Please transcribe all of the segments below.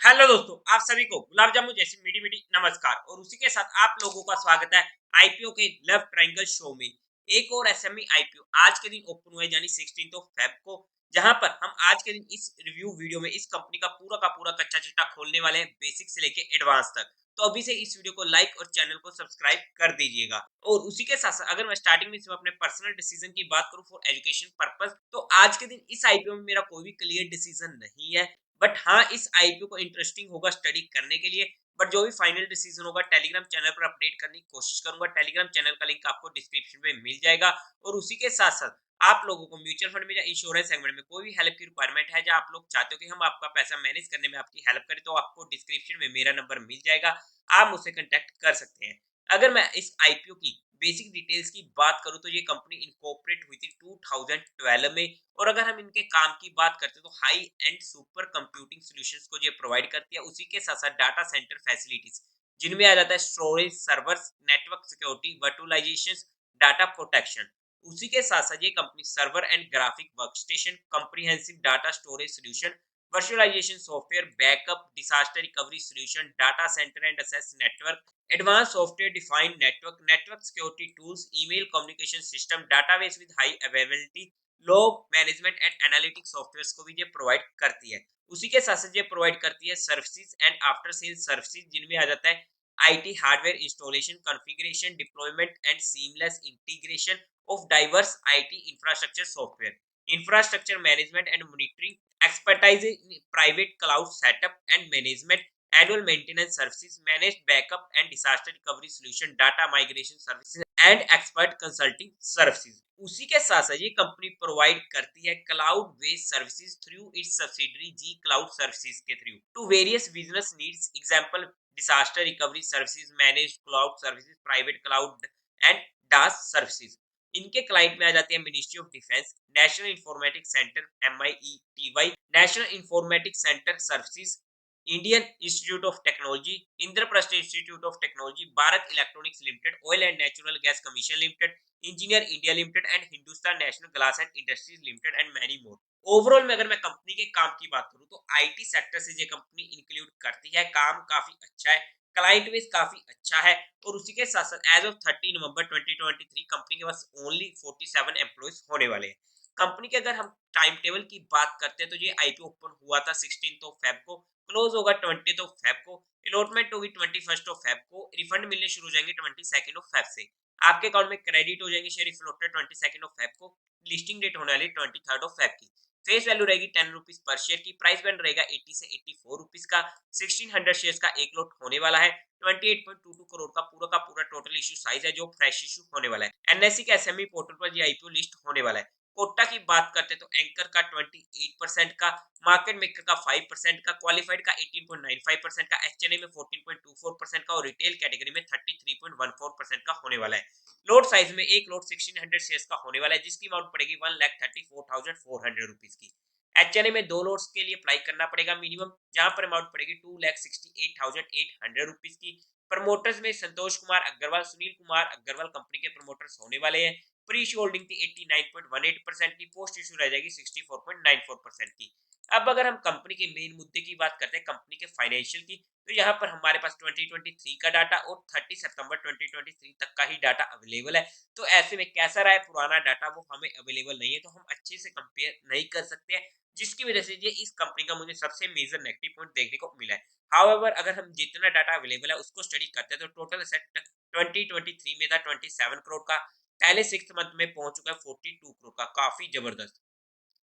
Hello दोस्तों, आप सभी को गुलाब जामुन जैसी मीठी मीठी नमस्कार और उसी के साथ आप लोगों का स्वागत है आईपीओ के लव ट्रायंगल शो में। एक और एसएमई आईपीओ आज के दिन ओपन हुआ है यानी 16 फेब को, जहां पर हम आज के दिन इस रिव्यू वीडियो में इस कंपनी का पूरा कच्चा चिट्ठा खोलने वाले हैं, बेसिक से लेके एडवांस तक। तो अभी से इस वीडियो को लाइक और चैनल को सब्सक्राइब कर दीजिएगा। और उसी के साथ साथ अगर मैं स्टार्टिंग में सिर्फ अपने पर्सनल डिसीजन की बात करूं फॉर एजुकेशन पर्पस, तो आज के दिन इस आईपीओ में मेरा कोई भी क्लियर डिसीजन नहीं है। बट हाँ, इस आईपीओ को इंटरेस्टिंग होगा स्टडी करने के लिए। बट जो भी फाइनल डिसीजन होगा टेलीग्राम चैनल पर अपडेट करने की कोशिश करूंगा। टेलीग्राम चैनल का लिंक आपको डिस्क्रिप्शन में मिल जाएगा। और उसी के साथ साथ आप लोगों को म्यूचुअल फंड में या इंश्योरेंस सेगमेंट में कोई भी हेल्प की रिक्वायरमेंट है, जहां आप लोग चाहते हो कि हम आपका पैसा मैनेज करने में आपकी हेल्प करें, तो आपको डिस्क्रिप्शन में मेरा नंबर मिल जाएगा। आप मुझसे कांटेक्ट कर सकते हैं। अगर मैं इस आईपीओ की बेसिक डिटेल्स की बात करूं, तो ये कंपनी इनकॉर्पोरेट हुई थी 2012 में। और अगर हम इनके काम की बात करते हैं, तो high and super computing solutions को ये प्रोवाइड करती है। उसी के साथ साथ डाटा सेंटर फैसिलिटीज, जिनमें आ जाता है storage, servers, network security, virtualisation, data protection. उसी के साथ साथ ये company server and graphic workstation, comprehensive data storage solution, virtualisation software, backup, disaster recovery solution, data centre and access network, advance software defined network, network security tools, email communication system, database with high availability, log management and analytics softwares को भी ये provide करती है। उसी के साथ साथ ये प्रोवाइड करती है services and after sale services, जिनमें आ जाता है IT hardware installation, configuration, deployment and seamless integration of diverse IT infrastructure software, infrastructure management and monitoring, expertise in private cloud setup and management, annual maintenance services, managed backup and disaster recovery solution, data migration services and expert consulting services। उसी के साथ साथ ये company provide करती है cloud based services through its subsidiary G cloud services के through to various business needs. Example disaster recovery services, managed cloud services, private cloud and DaaS services. इनके client में आ जाती है ministry of defence, national informatics centre MIETY, national informatics centre services, Indian institute of technology, Indraprastha institute of technology, Bharat electronics limited, oil and natural gas commission limited, engineer India limited and Hindustan national glass and industries limited and many more. Overall में अगर मैं company के काम की बात करूं, तो IT sector से ये कंपनी इंक्लूड करती है। काम काफी अच्छा है, क्लाइंट बेस काफी अच्छा है। और उसी के साथ साथ एज ऑफ 30 नवंबर 2023 कंपनी के पास ओनली 47 एम्प्लॉइज होने वाले हैं। कंपनी के अगर हम टाइम टेबल की बात करते हैं, तो ये आईपीओ ओपन हुआ था 16 फेब को, क्लोज होगा 20 फेब को, अलॉटमेंट होगी 21 फेब को, रिफंड मिलने शुरू हो जाएंगे 22 फेब से, आपके अकाउंट में क्रेडिट हो जाएंगे शेयर फ्लोटेड 22 फेब को, लिस्टिंग डेट होने वाली 23 फेब की, फेस वैल्यू रहेगी 10 रुपीज पर शेयर की, प्राइस बैंड रहेगा 80 से 84 रुपीज का, 1600 शेयर्स का एक लॉट होने वाला है, 28.22 करोड़ का पूरा टोटल इश्यू साइज है, जो फ्रेश इश्यू होने वाला है। एनएससी के एसएमई पोर्टल पर ये आईपीओ लिस्ट होने वाला है। कोटा की बात करते हैं, तो एंकर का 28% का, मार्केट मेकर का 5% का, क्वालिफाइड का 18.95% का, एचएनए में 14.24% का और रिटेल कैटेगरी में 33.14% का होने वाला है। लोट साइज में एक लोट 1600 शेयर्स का होने वाला है, जिसकी अमाउंट पड़ेगी 1,34,400 रुपीज की। एचएनए में दो लोट्स के लिए अप्लाई करना पड़ेगा मिनिमम, जहां पर अमाउंट पड़ेगी 2,68,800 रुपीज की। प्रमोटर्स में संतोष कुमार अग्रवाल, सुनील कुमार अग्रवाल कंपनी के प्रमोटर्स होने वाले हैं। प्री इश्यू होल्डिंग थी 89.18% की, पोस्ट इश्यू रह जाएगी 64.94% की। अब अगर हम कंपनी के मेन मुद्दे की बात करते हैं, कंपनी के फाइनेंशियल की, तो यहाँ पर हमारे पास 2023 का डाटा और 30 सितंबर 2023 तक का ही डाटा अवेलेबल है। तो ऐसे में कैसा रहा है पुराना डाटा, वो हमें अवेलेबल नहीं है, तो हम अच्छे से कंपेयर नहीं कर सकते हैं, जिसकी वजह से ये इस कंपनी का मुझे सबसे मेजर नेगेटिव पॉइंट देखने को मिला है। हाउएवर अगर हम जितना डाटा अवेलेबल है उसको स्टडी करते हैं, तो टोटल एसेट 2023 में था 27 करोड़ का, पहले 6 मंथ में पहुंच चुका है 42 करोड़ का, काफी जबरदस्त।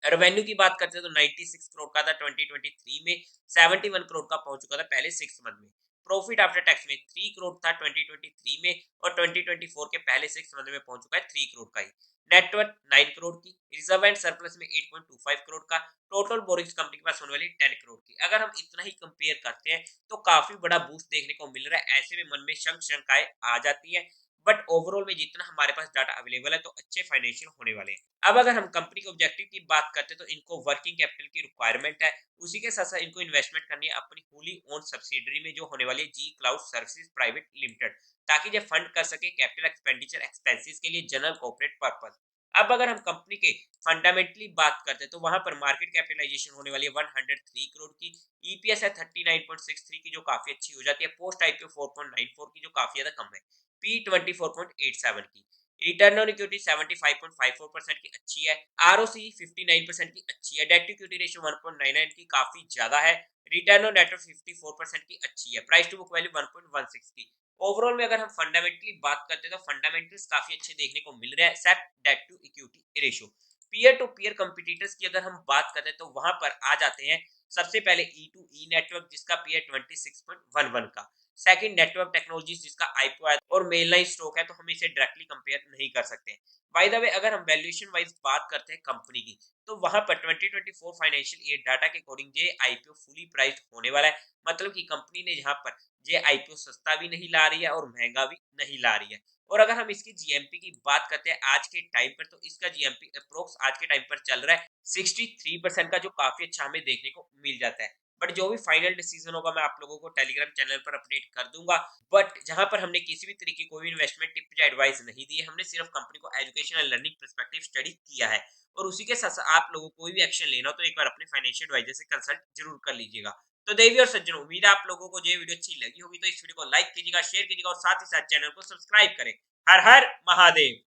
रेवेन्यू की बात करते हैं, तो 96 करोड़ का था 2023 में, 71 करोड़ का पहुंच चुका था पहले 6 मंथ में। प्रॉफिट आफ्टर टैक्स में 3 करोड़ था 2023 में, और 2024 के पहले 6 मंथ में पहुंच चुका है 3 करोड़ का ही। नेटवर्थ 9 करोड़ की, रिजर्व एंड सरप्लस में 8.25 करोड़ का, टोटल बोरिंग्स कंपनी के पास होने वाली 10 करोड़ की। अगर हम इतना ही कंपेयर करते हैं, तो काफी बड़ा बूस्ट देखने को मिल रहा है। ऐसे में मन में शंकाएं आ जाती है, बट ओवरऑल में जितना हमारे पास डाटा अवेलेबल है, तो अच्छे फाइनेंशियल होने वाले हैं। अब अगर हम कंपनी के ऑब्जेक्टिव की बात करते हैं, तो इनको वर्किंग कैपिटल की रिक्वायरमेंट है। उसी के साथ साथ इनको इन्वेस्टमेंट करनी है अपनी फुली ओन सब्सिडरी में, जो होने वाली है जी क्लाउड सर्विसेज प्राइवेट लिमिटेड, ताकि ये फंड कर सके कैपिटल एक्सपेंडिचर एक्सपेंसेस के लिए जनरल कॉर्पोरेट पर्पस। अब अगर हम कंपनी के फंडामेंटली बात करते हैं तो वहां पर मार्केट कैपिटलाइजेशन होने वाली है 103 करोड़ की, ईपीएस है 39.63 की जो काफी अच्छी हो जाती है, पोस्ट आईपीओ 4.94 की जो काफी ज्यादा कम है, पी 24.87 की, रिटर्न ऑन इक्विटी 75.54% की अच्छी है, आरओसी 59% की अच्छी है, डेट टू इक्विटी रेशियो 1.99 की काफी ज्यादा है, रिटर्न ऑन नेटवर्थ 54% की अच्छी है, प्राइस टू बुक वैल्यू 1.16 की। ओवरऑल में अगर हम फंडामेंटली बात करते हैं तो फंडामेंटल्स काफी अच्छे देखने को मिल रहे हैं, except debt to equity ratio. Peer to peer competitors की अगर हम बात करते हैं तो वहां पर आ जाते हैं सबसे पहले ई टू ई नेटवर्क जिसका पीयर 26.11 का, सेकंड नेटवर्क टेक्नोलॉजीज जिसका आईपीओ है और मेल लाइन स्टॉक है, तो हम इसे डायरेक्टली कंपेयर नहीं कर सकते। बाय द वे अगर हम वैल्यूएशन वाइज बात करते हैं कंपनी की, तो वहां पर 2024 फाइनेंशियल ईयर डाटा के अकॉर्डिंग ये आईपीओ फुली प्राइस्ड होने वाला है, मतलब कि कंपनी ने यहाँ पर ये आईपीओ सस्ता भी नहीं ला रही है और महंगा भी नहीं ला रही है। और अगर हम इसकी जीएमपी की बात करते हैं आज के टाइम पर, तो इसका जीएमपी अप्रोक्स आज के टाइम पर चल रहा है 63% का, जो काफी अच्छा हमें देखने को मिल जाता है। बट जो भी फाइनल डिसीजन होगा मैं आप लोगों को टेलीग्राम चैनल पर अपडेट कर दूंगा। बट जहां पर हमने किसी भी तरीके कोई भी इन्वेस्टमेंट टिप या एडवाइस नहीं दी है, हमने सिर्फ कंपनी को education and learning perspective study किया है। और उसी के साथ साथ आप लोगों को कोई भी एक्शन लेना हो तो एक बार अपने फाइनेंशियल एडवाइजर से कंसल्ट जरूर कर लीजिएगा। तो देवी और सज्जनों, उम्मीद है आप लोगों को ये वीडियो अच्छी लगी होगी, तो इस वीडियो को लाइक कीजिएगा, शेयर कीजिएगा और साथ ही साथ चैनल को सब्सक्राइब करें। हर हर महादेव।